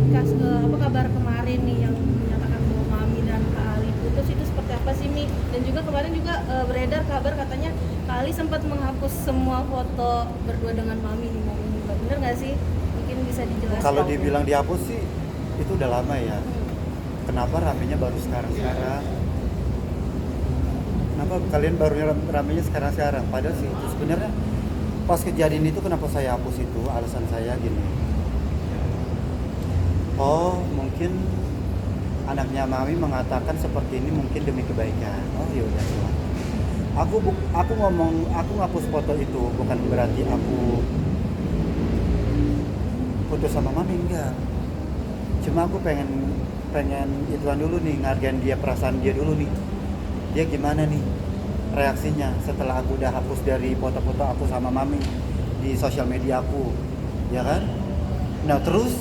terkait kabar kemarin nih yang menyatakan bahwa Mami dan Kak Ali putus, itu seperti apa sih Mi? Dan juga kemarin juga beredar kabar katanya Kak Ali sempat menghapus semua foto berdua dengan Mami nih, Mami juga bener nggak sih? Mungkin bisa dijelaskan. Kalau dibilang dihapus sih itu udah lama ya. Kenapa ramenya baru sekarang-sekarang? Kenapa kalian baru ramenya sekarang-sekarang? Padahal sih itu sebenarnya pas kejadian itu kenapa saya hapus itu, alasan saya gini. Oh, mungkin anaknya Mami mengatakan seperti ini mungkin demi kebaikan. Oh ya udah. Aku ngomong, aku ngapus foto itu bukan berarti aku putus sama Mami, enggak. Cuma aku pengen ituan dulu nih, ngargain dia, perasaan dia dulu nih. Dia gimana nih reaksinya setelah aku udah hapus dari foto-foto aku sama Mami di sosial media aku, ya kan? Nah terus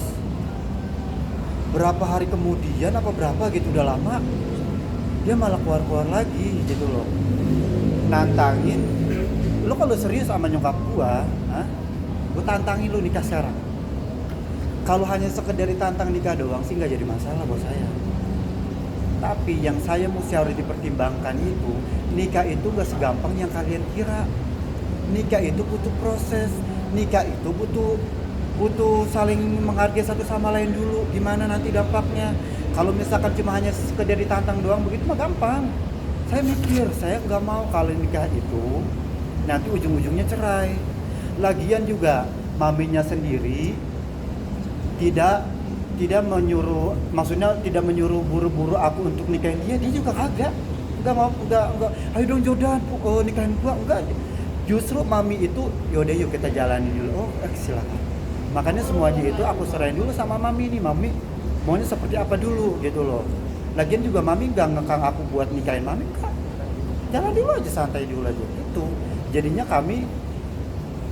berapa hari kemudian apa berapa gitu, udah lama dia malah keluar lagi gitu loh, nantangin lo kalau serius sama nyokap gua, gua tantangin lo nikah sekarang. Kalau hanya sekedar tantang nikah doang sih nggak jadi masalah buat saya. Tapi yang saya mesti harus dipertimbangkan itu, nikah itu nggak segampang yang kalian kira. Nikah itu butuh proses, nikah itu butuh saling menghargai satu sama lain dulu. Gimana nanti dampaknya? Kalau misalkan cuma hanya sekedar ditantang doang begitu mah gampang. Saya mikir, saya nggak mau kalau nikah itu nanti ujung-ujungnya cerai. Lagian juga maminya sendiri tidak menyuruh, maksudnya tidak menyuruh buru-buru aku untuk nikahin dia juga kagak. Enggak, ayo dong Jordan, nikahin gua, enggak. Justru mami itu, yaudah yuk kita jalani dulu. Oh, silakan. Makanya semuanya itu aku serahin dulu sama mami nih, mami maunya seperti apa dulu gitu loh. Lagian juga mami enggak ngekang aku buat nikahin mami, enggak. Jalan dulu aja, santai dulu aja gitu. Jadinya kami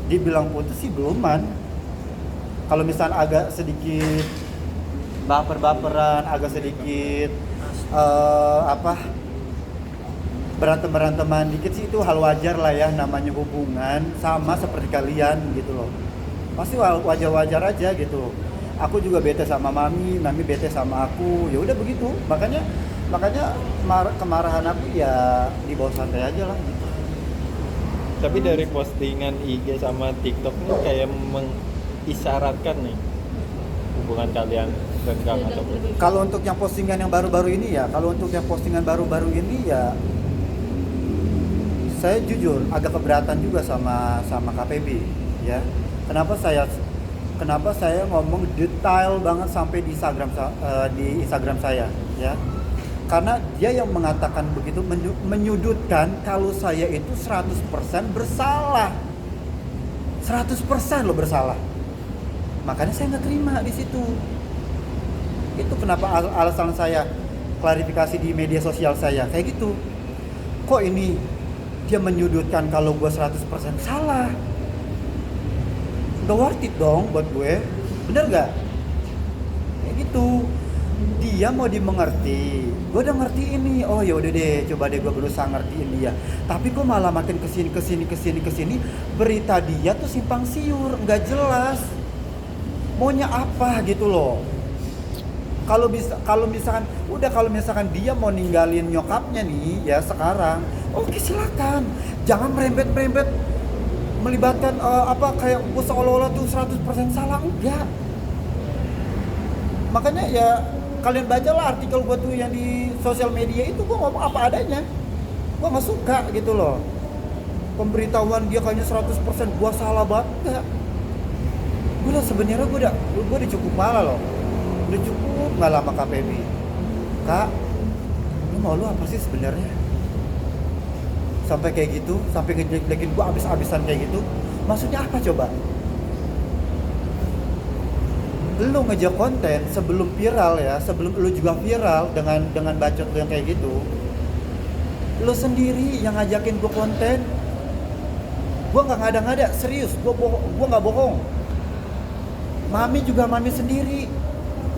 dibilang putus sih beluman. Kalau misalnya agak sedikit baper-baperan, agak sedikit berantem-beranteman dikit sih itu hal wajar lah ya, namanya hubungan sama seperti kalian gitu loh. Pasti wajar-wajar aja gitu. Aku juga bete sama mami bete sama aku, ya udah begitu. Makanya kemarahan aku ya dibawa santai aja lah gitu. Tapi dari postingan IG sama TikTok ini kayak mengisyaratkan nih hubungan kalian renggang atau kalau untuk yang postingan yang baru-baru ini ya, saya jujur agak keberatan juga sama KPB ya. Kenapa saya ngomong detail banget sampai di Instagram saya ya. Karena dia yang mengatakan begitu menyudutkan kalau saya itu 100% bersalah. 100% loh bersalah. Makanya saya nggak terima di situ. Itu kenapa alasan saya klarifikasi di media sosial saya kayak gitu. Kok ini dia menyudutkan kalau gue 100% salah? Gak worth it dong buat gue. Bener gak? Kayak gitu. Dia mau dimengerti. Gue udah ngerti ini. Oh ya udah deh, coba deh gue berusaha ngertiin dia. Tapi kok malah makin kesini berita dia tuh simpang siur, nggak jelas. Maunya apa gitu loh. Kalau misalkan dia mau ninggalin nyokapnya nih ya sekarang, oke silakan. Jangan merembet melibatkan kayak gue seolah-olah tuh 100% salah, enggak. Makanya ya kalian bacalah artikel gue tuh yang di sosial media itu, gue ngomong apa adanya. Gue nggak suka gitu loh. Pemberitahuan dia kayaknya 100% gue salah banget, enggak. Gue sebenarnya gue udah cukup malah loh. Udah cukup nggak lama KPB. Kak, lu mau lu apa sih sebenarnya? Sampai kayak gitu, sampai ngejelek-jelekin gue abis-abisan kayak gitu. Maksudnya apa coba? Lu ngejar konten sebelum viral ya, sebelum lu juga viral dengan bacot lu yang kayak gitu. Lu sendiri yang ngajakin gue konten. Gue nggak ngada-ngada, serius. Gue nggak bohong. Mami sendiri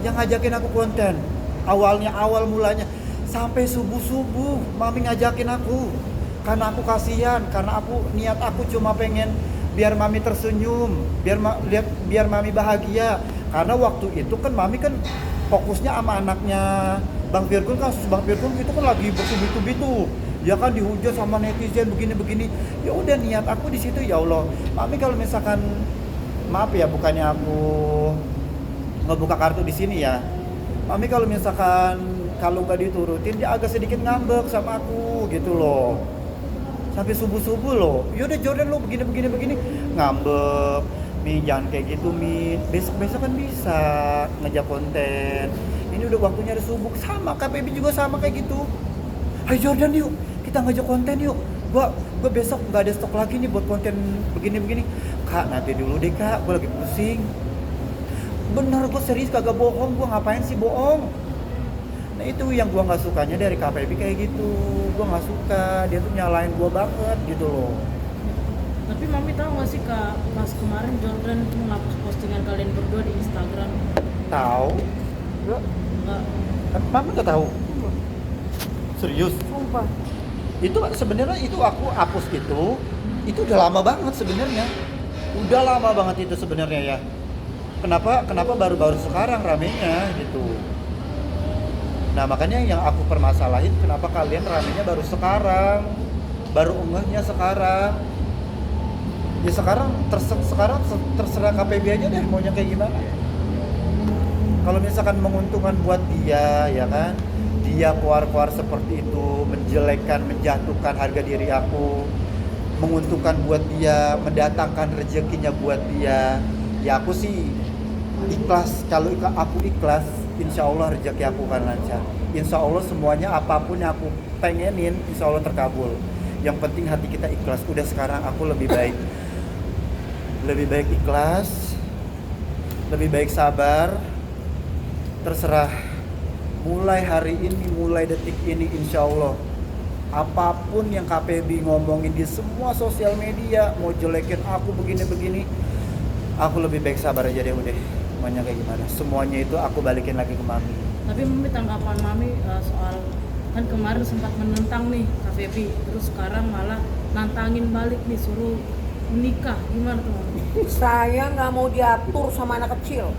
yang ngajakin aku konten. Awal mulanya sampai subuh Mami ngajakin aku. Karena aku kasihan, karena niat aku cuma pengen biar Mami tersenyum, biar Mami bahagia. Karena waktu itu kan mami kan fokusnya sama anaknya Bang Virgun, kasus Bang Virgun itu kan lagi bertubi-tubi tuh. Ya kan dihujat sama netizen begini-begini. Ya udah niat aku di situ, ya Allah. Mami kalau misalkan, maaf ya bukannya aku ngebuka kartu di sini ya. Mami kalau misalkan kalau nggak diturutin dia agak sedikit ngambek sama aku gitu loh. Sampai subuh-subuh loh. Yaudah Jordan lo begini ngambek. Mi jangan kayak gitu Mi. Besok kan bisa ngejak konten. Ini udah waktunya ada subuh. Sama KPB juga sama kayak gitu. Hai Jordan yuk, kita ngajak konten yuk. Gua besok nggak ada stok lagi nih buat konten begini. Kak nanti dulu deh kak, gua lagi pusing. Bener, gua serius kagak bohong. Gua ngapain sih bohong? Nah itu yang gua nggak sukanya dari KPB kayak gitu. Gua nggak suka, dia tuh nyalain gua banget gitu loh. Tapi Mami tahu nggak sih Kak, pas kemarin Jordan itu menghapus postingan kalian berdua di Instagram? Tahu? Enggak. Mama nggak tahu. Serius? Sumpah. Itu sebenarnya itu aku hapus itu udah lama banget sebenarnya. Udah lama banget itu sebenarnya ya. Kenapa baru sekarang ramenya gitu. Nah makanya yang aku permasalahin kenapa kalian ramenya baru sekarang, baru unggahnya sekarang. Ya sekarang terserah KPB aja deh maunya kayak gimana. Kalau misalkan menguntungkan buat dia ya kan, dia keluar seperti itu, menjelekkan, menjatuhkan harga diri aku, menguntungkan buat dia, mendatangkan rezekinya buat dia, ya aku sih ikhlas. Kalau aku ikhlas, insya Allah rezeki aku akan lancar. Insya Allah semuanya apapun yang aku pengenin, insya Allah terkabul. Yang penting hati kita ikhlas. Udah sekarang aku lebih baik ikhlas, lebih baik sabar. Terserah. Mulai hari ini, mulai detik ini, insya Allah apapun yang KPB ngomongin di semua sosial media, mau jelekin aku begini, aku lebih baik sabar aja deh udah. Maunya kayak gimana, semuanya itu aku balikin lagi ke Mami. Tapi Mami tanggapan Mami soal kan kemarin sempat menentang nih KPB, terus sekarang malah nantangin balik nih suruh menikah, gimana tuh Mami? Saya nggak mau diatur sama anak kecil.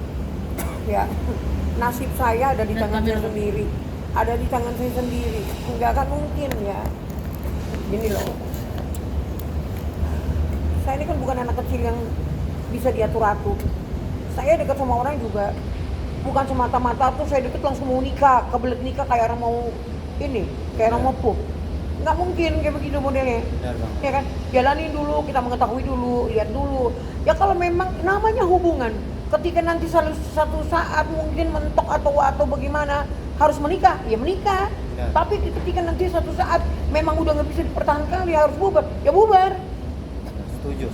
Ya, nasib saya ada di tangan saya sendiri, ada di tangan saya sendiri. Nggak akan mungkin ya. Gini loh, saya ini kan bukan anak kecil yang bisa diatur-atur. Saya dekat sama orang juga bukan semata-mata tuh saya deket langsung mau nikah, kebelet nikah kayak orang mau ini, kayak orang mau pup. Nggak mungkin kayak begitu modelnya. Ya kan, jalanin dulu, kita mengetahui dulu, lihat dulu. Ya kalau memang namanya hubungan, ketika nanti satu saat mungkin mentok atau bagaimana harus menikah, ya menikah. Ya. Tapi ketika nanti satu saat memang udah nggak bisa dipertahankan, ya harus bubar, ya bubar. Setuju.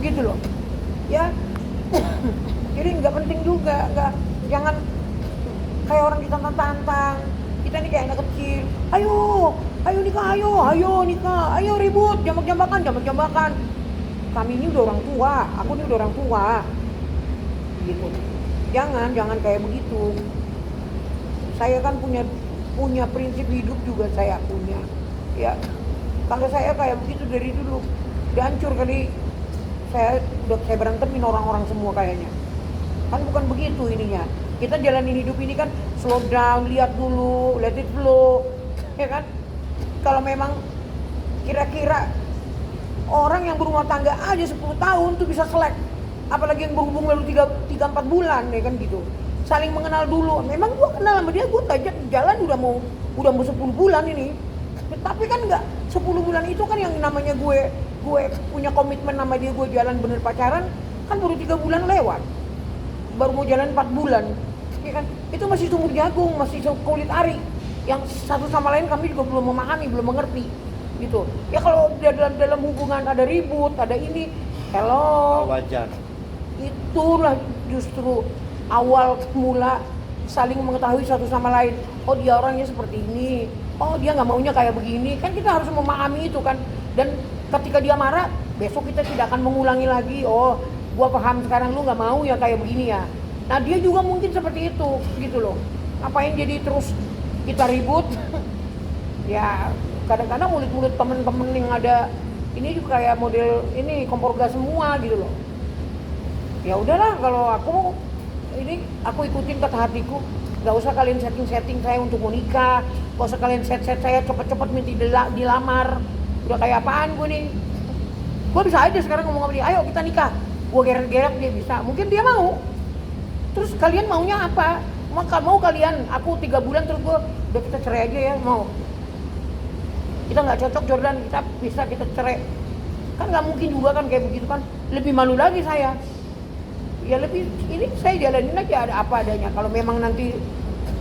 Gitu loh. Ya. Jadi nggak penting juga, jangan kayak orang ditantang-tantang. Kita ini kayak anak kecil. Ayo nikah, ayo ribut, jambak-jambakan. Kami ini udah orang tua, aku ini udah orang tua. Gitu. Jangan kayak begitu. Saya kan punya prinsip hidup juga saya punya. Ya. Kalau saya kayak begitu dari dulu, udah hancur kali. Saya berantemin orang-orang semua kayaknya. Kan bukan begitu ininya. Kita jalanin hidup ini kan slow down, lihat dulu, let it flow. Ya kan? Kalau memang kira-kira orang yang berumah tangga aja 10 tahun tuh bisa selek. Apalagi yang berhubung lalu 3-4 bulan ya kan gitu. Saling mengenal dulu. Memang gua kenal sama dia, gua tajak jalan udah mau 10 bulan ini. Tapi kan enggak 10 bulan itu kan yang namanya gue punya komitmen sama dia, gue jalan bener pacaran kan baru 3 bulan lewat. Baru mau jalan 4 bulan. Ya kan? Itu masih sumur jagung, masih kulit ari. Yang satu sama lain kami juga belum memahami, belum mengerti. Gitu. Ya kalau dalam hubungan ada ribut, ada ini, hello. Wajar. Itulah justru awal mula saling mengetahui satu sama lain. Oh dia orangnya seperti ini. Oh dia nggak maunya kayak begini. Kan kita harus memahami itu kan. Dan ketika dia marah, besok kita tidak akan mengulangi lagi. Oh, gua paham sekarang lu nggak mau ya kayak begini ya. Nah dia juga mungkin seperti itu, gitu loh. Ngapain jadi terus kita ribut? Ya kadang-kadang mulut-mulut temen-temen yang ada ini juga kayak model ini kompor gas semua gitu loh. Ya udahlah kalau aku ini aku ikutin kata hatiku. Gak usah kalian setting saya untuk mau nikah. Gak usah kalian set saya cepet-cepet minta dilamar. Udah kayak apaan gue nih. Gue bisa aja sekarang ngomong sama dia, ayo kita nikah. Gue geret-geret dia bisa, mungkin dia mau. Terus kalian maunya apa? Mau kalian, aku 3 bulan terus gue, udah kita cerai aja ya, mau. Kita nggak cocok Jordan, kita cerai. Kan nggak mungkin juga kan kayak begitu kan. Lebih malu lagi saya. Ya lebih, ini saya jalanin aja ada apa adanya. Kalau memang nanti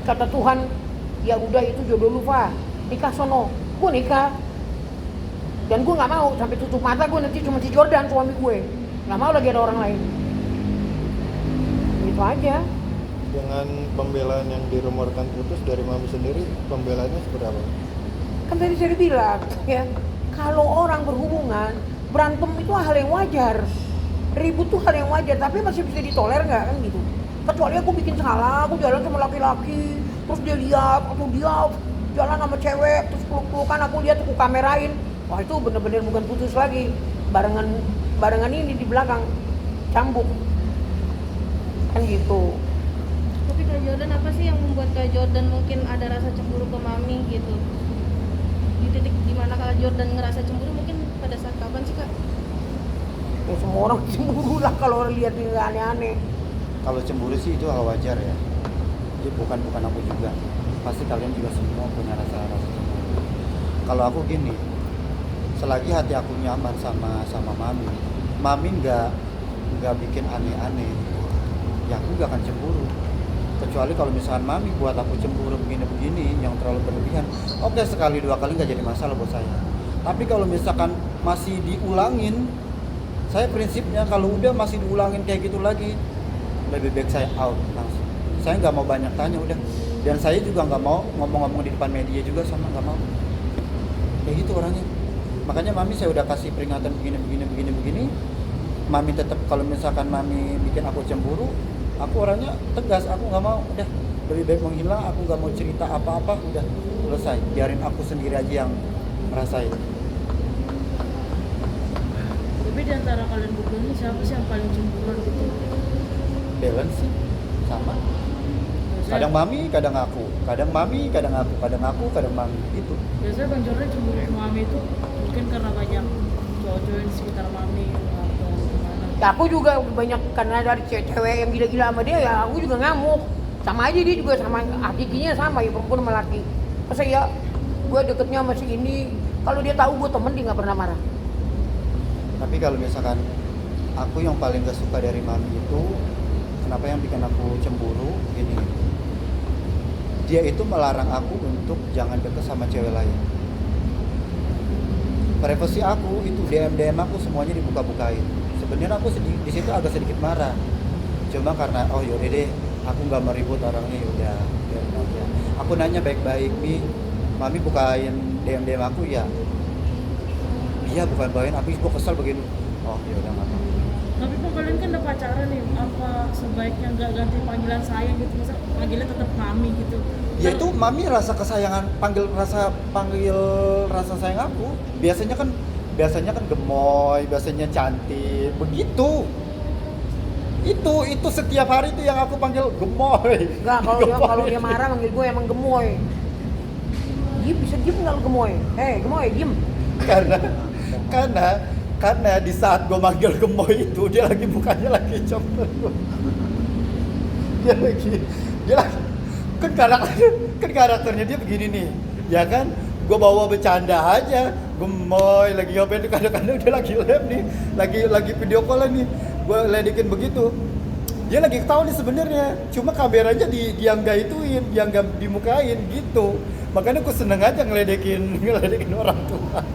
kata Tuhan, ya udah itu jodoh lu Pak, nikah sono, gue nikah. Dan gue nggak mau sampai tutup mata gue nanti cuma si Jordan suami gue, nggak mau lagi ada orang lain. Itu aja. Dengan pembelaan yang dirumorkan putus dari mami sendiri, pembelaannya seperti apa? Kan tadi saya bilang ya, kalau orang berhubungan berantem itu hal yang wajar, ribut tuh hal yang wajar, tapi masih bisa ditoler nggak kan gitu. Kecuali aku bikin salah, aku jalan sama laki-laki, terus dia lihat, atau dia jalan sama cewek, terus peluk-pelukan, aku lihat, aku kamerain. Wah itu bener-bener bukan putus lagi, barengan ini di belakang, cambuk. Kan gitu. Tapi Kak Jordan, apa sih yang membuat Kak Jordan mungkin ada rasa cemburu ke mami gitu? Di titik dimana Kak Jordan ngerasa cemburu mungkin pada saat kapan sih Kak? Ya semua orang cemburu lah kalau orang lihat ini aneh-aneh. Kalau cemburu sih itu hal wajar ya. Jadi bukan aku juga. Pasti kalian juga semua punya rasa cemburu. Kalau aku gini, selagi hati aku nyaman sama mami nggak bikin aneh-aneh, ya aku nggak akan cemburu. Kecuali kalau misalkan mami buat aku cemburu begini-begini yang terlalu berlebihan, oke sekali 2 kali nggak jadi masalah buat saya. Tapi kalau misalkan masih diulangin, saya prinsipnya kalau udah masih diulangin kayak gitu lagi, lebih baik saya out langsung. Saya nggak mau banyak tanya udah. Dan saya juga nggak mau ngomong-ngomong di depan media juga, sama nggak mau. Kayak gitu orangnya. Makanya mami saya udah kasih peringatan begini. Mami tetap, kalau misalkan mami bikin aku cemburu, aku orangnya tegas, aku nggak mau, udah lebih baik menghilang, aku nggak mau cerita apa-apa, udah selesai, biarin aku sendiri aja yang ngerasain. Tapi di antara kalian berdua ini siapa sih yang paling cemburuan gitu? Balance sih, sama. Biasanya- Kadang mami, kadang aku, kadang mami, kadang aku, kadang aku, kadang mami, gitu. Biasanya Bang Jordan cemburu sama mami itu mungkin karena banyak cowok-cowok di sekitar mami atau gimana? Ya aku juga banyak karena dari cewek yang gila-gila sama dia, ya aku juga ngamuk. Sama aja dia juga sama, hakikatnya sama ya, perempuan sama laki. Masa ya gue deketnya sama si ini, kalau dia tahu gue temen dia nggak pernah marah. Tapi kalau misalkan aku yang paling gak suka dari mami itu, kenapa yang bikin aku cemburu, gini, dia itu melarang aku untuk jangan deket sama cewek lain. Privasi aku itu, DM aku semuanya dibuka-bukain. Sebenarnya aku di situ agak sedikit marah, cuma karena oh yaudah deh, aku nggak mau ribut orangnya, yaudah biarin aja. Aku nanya baik-baik nih, mami bukain DM aku ya. Iya bukan bawain, habis gua kesel begini. Oh yaudah nggak apa. Tapi Bang, kalian kan udah pacaran nih, apa sebaiknya nggak ganti panggilan sayang gitu? Masa panggilnya tetap mami gitu? Ya itu mami rasa kesayangan, panggil rasa sayang aku. Biasanya kan gemoy, biasanya cantik, begitu. Itu setiap hari itu yang aku panggil gemoy. Enggak, kalau dia marah manggil gue emang gemoy. Dia bisa diem nggak lu gemoy? Gemoy diem. Karena di saat gue manggil gemoy itu dia lagi mukanya lagi cemberut. Dia lagi kan karakternya dia begini nih, ya kan? Gue bawa bercanda aja, gemoy lagi ngapain, kadang-kadang dia lagi live nih, lagi video call nih, gue ledekin begitu. Dia lagi ketawa nih sebenarnya, cuma kameranya dia nggak ituin, dia nggak dimukain gitu. Makanya gue seneng aja ngeledekin orang tua.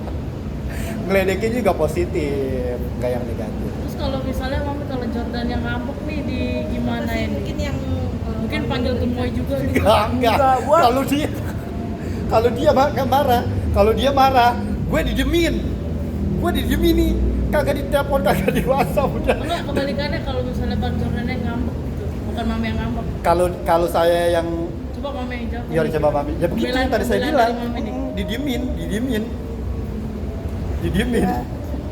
Ngeledekin juga positif, nggak yang negatif. Terus kalau misalnya mami, kalau Jordan yang ngambek nih di gimanain? Mungkin yang Mungkin panggil gemoy juga gitu. Enggak. Kalau dia marah, gue didiemin nih, kagak ditelepon, kagak di WhatsApp, udah. Enggak, kebalikannya kalau misalnya Bang Jordan yang ngambek gitu, bukan mami yang ngambek. Kalau saya yang Coba mami yang jawab. ya coba mami, ya begitu yang tadi saya bilang, dari mami nih. didiemin. Ya,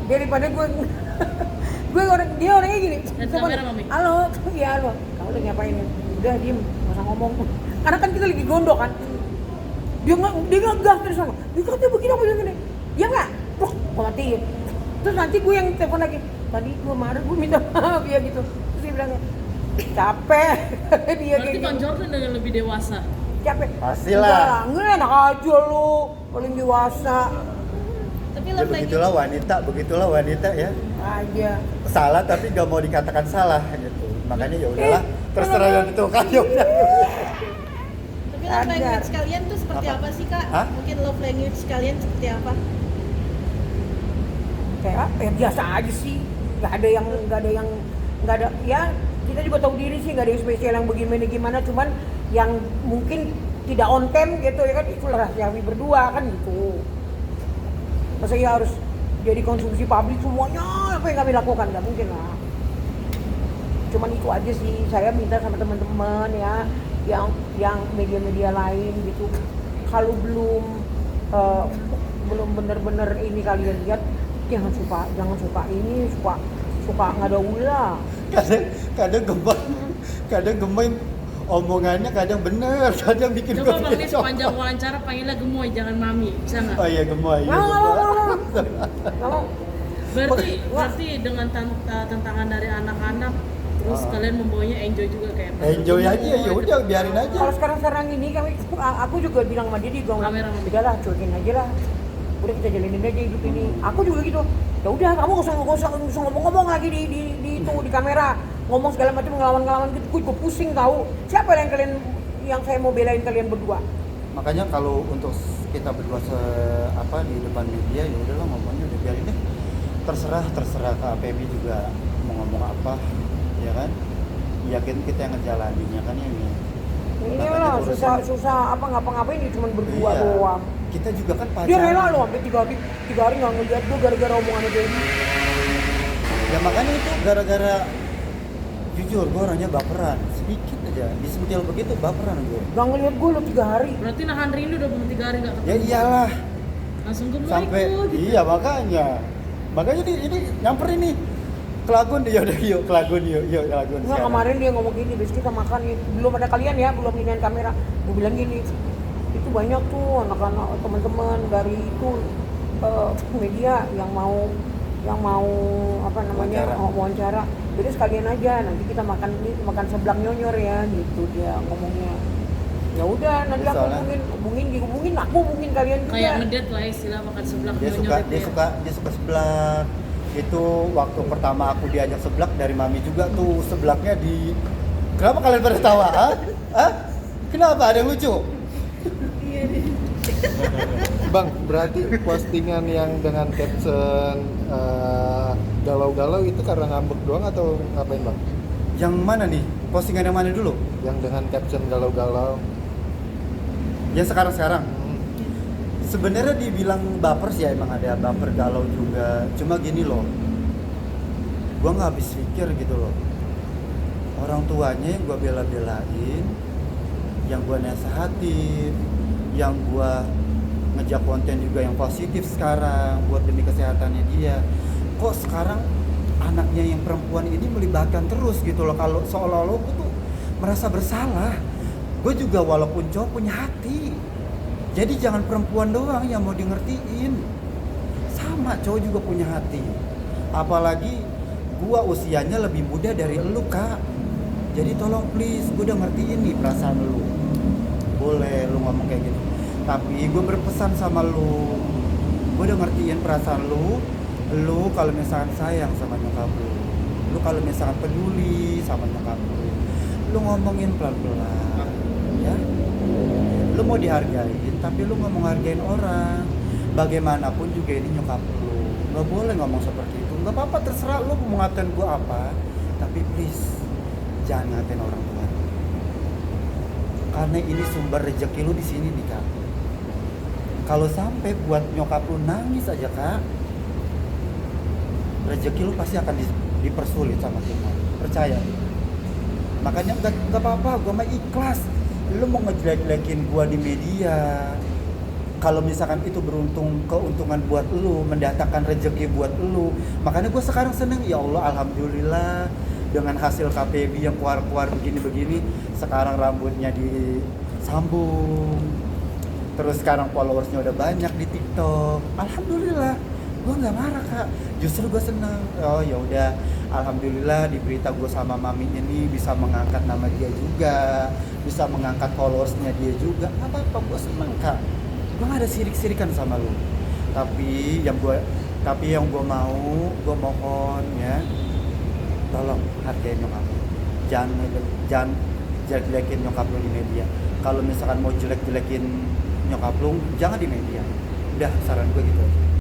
daripada gue dia orangnya gini. Dan kamera, Mami. Halo, iya halo. Kamu lagi ngapain ya? Udah diem, nggak usah ngomong. Karena kan kita lagi gondok kan. Dia ngegas dari sana. Dia katanya begini. Ya nggak? Tuh, gue matiin. Terus nanti gue yang telepon lagi. Tadi gue marah, gue minta maaf ya gitu. Terus dia bilang, capek. Dia Berarti kayak Bang gitu. Jordan yang lebih dewasa. Capek. Pastilah. Enggak enak aja lu. Paling dewasa Tapi Ya love language begitulah wanita ya. aja. Salah tapi gak mau dikatakan salah gitu. Makanya ya udahlah, terserah yang itu kan ya udah. Tapi love Ada. language kalian tuh seperti Apa? apa sih kak? Hah? Mungkin love language kalian seperti apa? Kayak apa ya, biasa aja sih, nggak ada ya, kita juga tahu diri sih, nggak ada yang spesial yang begini gimana, cuman yang mungkin tidak on cam gitu ya kan, itu rahasia kami berdua kan gitu. Masa ya harus jadi konsumsi publik semuanya apa yang kami lakukan, nggak mungkin lah. Cuman itu aja sih, saya minta sama teman-teman ya yang media-media lain gitu, kalau belum bener-bener ini kalian lihat, jangan suka ini, suka ngada ulah. kadang gemoy omongannya, kadang bener, kadang bikin Coba gua Bang bikin Nis shock. panjang wawancara panggilnya gemoy, jangan mami, bisa nggak? Oh iya gemoy. Iya, Nggak gemoy. mau. Berarti dengan tantangan dari anak-anak, terus kalian membawanya enjoy juga kayak Enjoy aja gemoy, ya udah biarin aja. Kalau sekarang ini aku juga bilang sama dia, Kamera. udahlah cuekin aja lah, udah kita jalanin aja hidup ini. Aku juga gitu, ya udah kamu nggak usah ngomong-ngomong lagi di kamera, ngomong segala macam ngelawan gitu, gue pusing tahu. Siapa yang saya mau belain kalian berdua? Makanya kalau untuk kita berdua di depan media ya udahlah ngomongnya udah biarin deh. Terserah Kak Feby juga mau ngomong apa, ya kan? Yakin kita yang ngejalaninnya kan ini. Iyalah, Makanya urusan- susah apa ngapa-ngapain ya cuma berdua Iya. doang. Kita juga kan pacaran. Dia rela loh sampai 3 hari nggak ngeliat gue gara-gara omongannya Dewi. Ya makanya itu gara-gara jujur gue orangnya baperan sedikit aja disentil begitu baperan gue. Nggak ngeliat gue lo 3 hari. Berarti nahan rindu udah 3 hari nggak ketemu. Ya iyalah Langsung gemoy sampai gitu. iya makanya ini nyamperin nih Kelagun dia udah yuk Kelagun. Enggak, sekarang. kemarin dia ngomong gini, besok kita makan nih. Belum ada kalian ya, belum iniin kamera. Gue bilang gini, itu banyak tuh anak-anak teman-teman dari itu media yang mau apa namanya wawancara. Jadi sekalian aja nanti kita makan seblak nyonyor ya gitu dia ngomongnya. Ya udah nanti aku Soalnya- hubungin kalian juga. Kayak ngedate lah istilah makan seblak dia nyonyor suka gitu dia ya. suka seblak. Itu waktu pertama aku diajak seblak dari mami juga tuh seblaknya di. Kenapa kalian pada tawa? Hah? Kenapa ada yang lucu? Bang, berarti postingan yang dengan caption galau-galau itu karena ngambek doang atau ngapain Bang? Yang mana nih? Postingan yang mana dulu? Yang dengan caption galau-galau. Yang sekarang. Sebenarnya dibilang baper sih ya, emang ada baper galau juga. Cuma gini loh, gua nggak habis pikir gitu loh. Orang tuanya yang gua bela-belain, yang gua nasehatin, yang gua ngejak konten juga yang positif sekarang buat demi kesehatannya dia. Kok sekarang anaknya yang perempuan ini melibatkan terus gitu loh, kalau seolah-olah gua tuh merasa bersalah. Gue juga walaupun cowok punya hati. Jadi jangan perempuan doang yang mau di ngertiin. Sama cowok juga punya hati. Apalagi gua usianya lebih muda dari elu, Kak. Jadi tolong please, gue udah ngertiin nih perasaan lu. Boleh lu ngomong kayak gitu. Tapi gue berpesan sama lu. Gue udah ngertiin perasaan lu. Lu kalau misalkan sayang sama nyokap lu kalau misalkan peduli sama nyokap lu ngomongin pelan-pelan, ya. Lu mau dihargain, tapi lu nggak mau hargain orang. Bagaimanapun juga ini nyokap lu, nggak boleh ngomong seperti itu. Nggak apa-apa, terserah lu mau ngatain gua apa, tapi please jangan ngatain orang tua. Karena ini sumber rezeki lu di sini nih, Kak. Kalau sampai buat nyokap lu nangis aja, Kak, rezeki lu pasti akan dipersulit sama Tuhan. Percaya. Makanya nggak apa-apa, gua mah ikhlas. Lu mau ngejelek-jelekin gua di media, kalau misalkan itu keuntungan buat lu, mendatangkan rezeki buat lu, makanya gua sekarang seneng. Ya Allah, alhamdulillah dengan hasil KPB yang keluar-keluar begini-begini, sekarang rambutnya disambung, terus sekarang followersnya udah banyak di TikTok. Alhamdulillah, gue nggak marah kak, justru gue seneng. Oh ya udah, alhamdulillah di berita gue sama mami ini bisa mengangkat nama dia juga, bisa mengangkat followersnya dia juga. Apa gue seneng kak, gue gak ada sirik-sirikan sama lu. Tapi yang gue mau, gue mohon ya, tolong hargain nyokap lu. Jangan jelek-jelekin nyokap lu di media. Kalau misalkan mau jelek-jelekin nyokap lu, jangan di media. Udah, saran gue gitu aja.